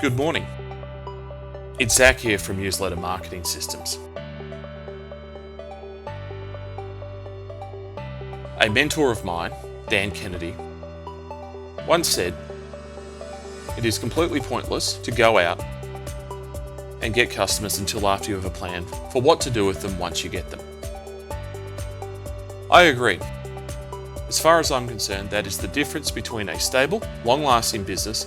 Good morning. It's Zach here from Newsletter Marketing Systems. A mentor of mine, Dan Kennedy, once said, "It is completely pointless to go out and get customers until after you have a plan for what to do with them once you get them." I agree. As far as I'm concerned, that is the difference between a stable, long-lasting business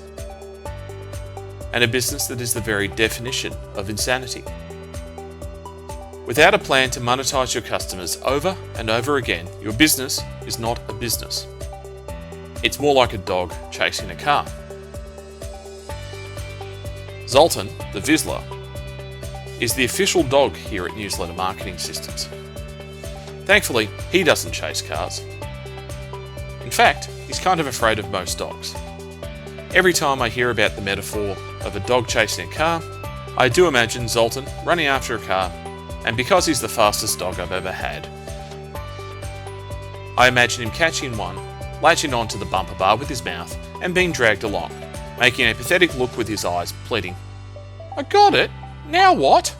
and a business that is the very definition of insanity. Without a plan to monetize your customers over and over again, your business is not a business. It's more like a dog chasing a car. Zoltan, the Vizsla, is the official dog here at Newsletter Marketing Systems. Thankfully, he doesn't chase cars. In fact, he's kind of afraid of most dogs. Every time I hear about the metaphor of a dog chasing a car, I do imagine Zoltan running after a car, and because he's the fastest dog I've ever had, I imagine him catching one, latching onto the bumper bar with his mouth, and being dragged along, making a pathetic look with his eyes, pleading, "I got it, now what?"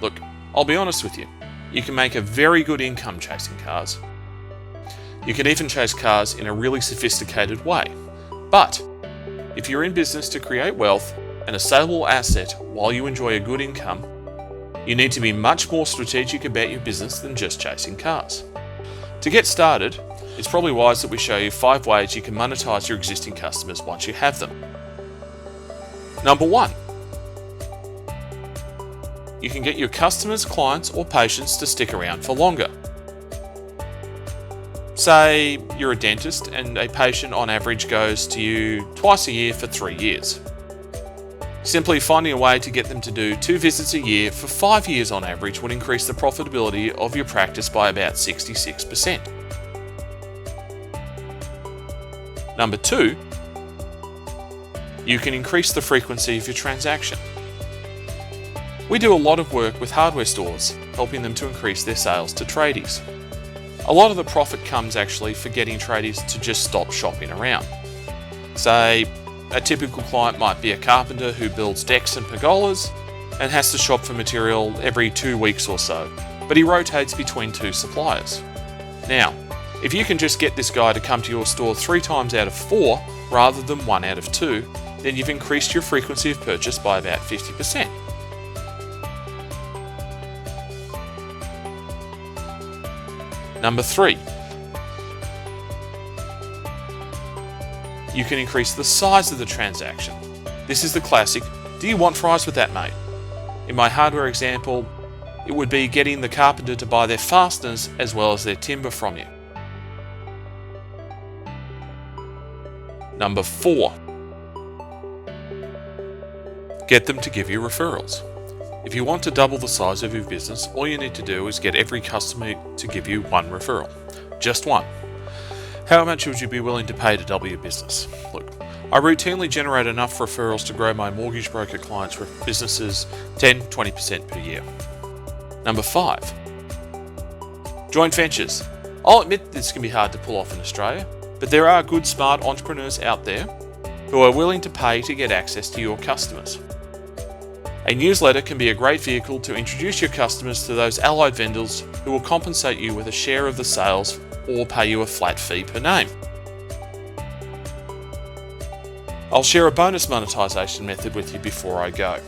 Look, I'll be honest with you, you can make a very good income chasing cars. You can even chase cars in a really sophisticated way. But if you're in business to create wealth and a saleable asset while you enjoy a good income, you need to be much more strategic about your business than just chasing cars. To get started, it's probably wise that we show you 5 ways you can monetize your existing customers once you have them. Number 1, you can get your customers, clients, or patients to stick around for longer. Say you're a dentist and a patient on average goes to you twice a year for 3 years. Simply finding a way to get them to do 2 visits a year for 5 years on average would increase the profitability of your practice by about 66%. Number 2, you can increase the frequency of your transaction. We do a lot of work with hardware stores, helping them to increase their sales to tradies. A lot of the profit comes actually for getting tradies to just stop shopping around. Say, a typical client might be a carpenter who builds decks and pergolas and has to shop for material every 2 weeks or so, but he rotates between 2 suppliers. Now, if you can just get this guy to come to your store 3 times out of 4 rather than 1 out of 2, then you've increased your frequency of purchase by about 50%. Number 3, you can increase the size of the transaction. This is the classic, "Do you want fries with that, mate?" In my hardware example, it would be getting the carpenter to buy their fasteners as well as their timber from you. Number 4, get them to give you referrals. If you want to double the size of your business, all you need to do is get every customer to give you 1 referral. Just 1. How much would you be willing to pay to double your business? Look, I routinely generate enough referrals to grow my mortgage broker clients' businesses 10-20% per year. Number 5, joint ventures. I'll admit this can be hard to pull off in Australia, but there are good smart entrepreneurs out there who are willing to pay to get access to your customers. A newsletter can be a great vehicle to introduce your customers to those allied vendors who will compensate you with a share of the sales or pay you a flat fee per name. I'll share a bonus monetization method with you before I go.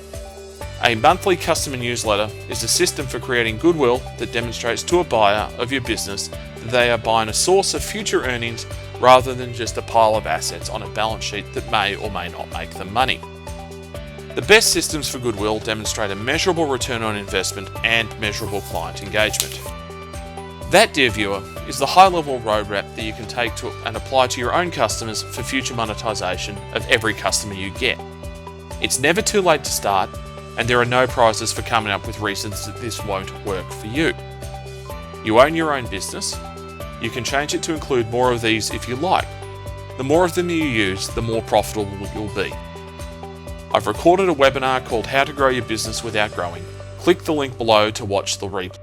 A monthly customer newsletter is a system for creating goodwill that demonstrates to a buyer of your business that they are buying a source of future earnings rather than just a pile of assets on a balance sheet that may or may not make them money. The best systems for goodwill demonstrate a measurable return on investment and measurable client engagement. That, dear viewer, is the high-level roadmap that you can take to and apply to your own customers for future monetization of every customer you get. It's never too late to start, and there are no prizes for coming up with reasons that this won't work for you. You own your own business. You can change it to include more of these if you like. The more of them you use, the more profitable you'll be. I've recorded a webinar called How to Grow Your Business Without Growing. Click the link below to watch the replay.